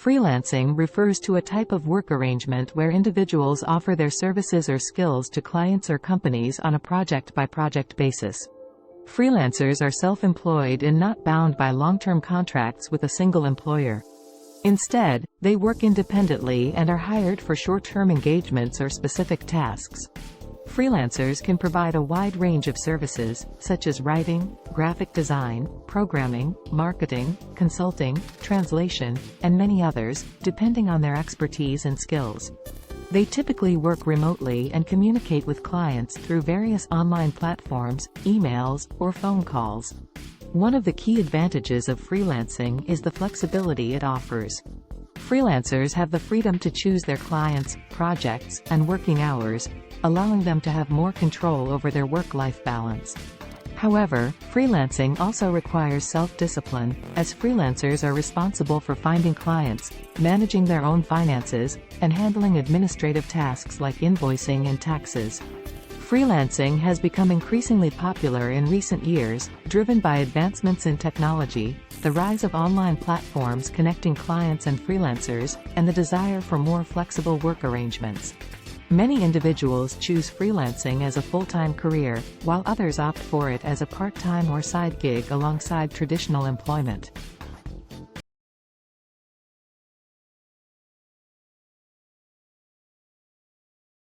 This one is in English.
Freelancing refers to a type of work arrangement where individuals offer their services or skills to clients or companies on a project-by-project basis. Freelancers are self-employed and not bound by long-term contracts with a single employer. Instead, they work independently and are hired for short-term engagements or specific tasks. Freelancers can provide a wide range of services, such as writing, graphic design, programming, marketing, consulting, translation, and many others, depending on their expertise and skills. They typically work remotely and communicate with clients through various online platforms, emails, or phone calls. One of the key advantages of freelancing is the flexibility it offers. Freelancers have the freedom to choose their clients, projects, and working hours, allowing them to have more control over their work-life balance. However, freelancing also requires self-discipline, as freelancers are responsible for finding clients, managing their own finances, and handling administrative tasks like invoicing and taxes. Freelancing has become increasingly popular in recent years, driven by advancements in technology, the rise of online platforms connecting clients and freelancers, and the desire for more flexible work arrangements. Many individuals choose freelancing as a full-time career, while others opt for it as a part-time or side gig alongside traditional employment.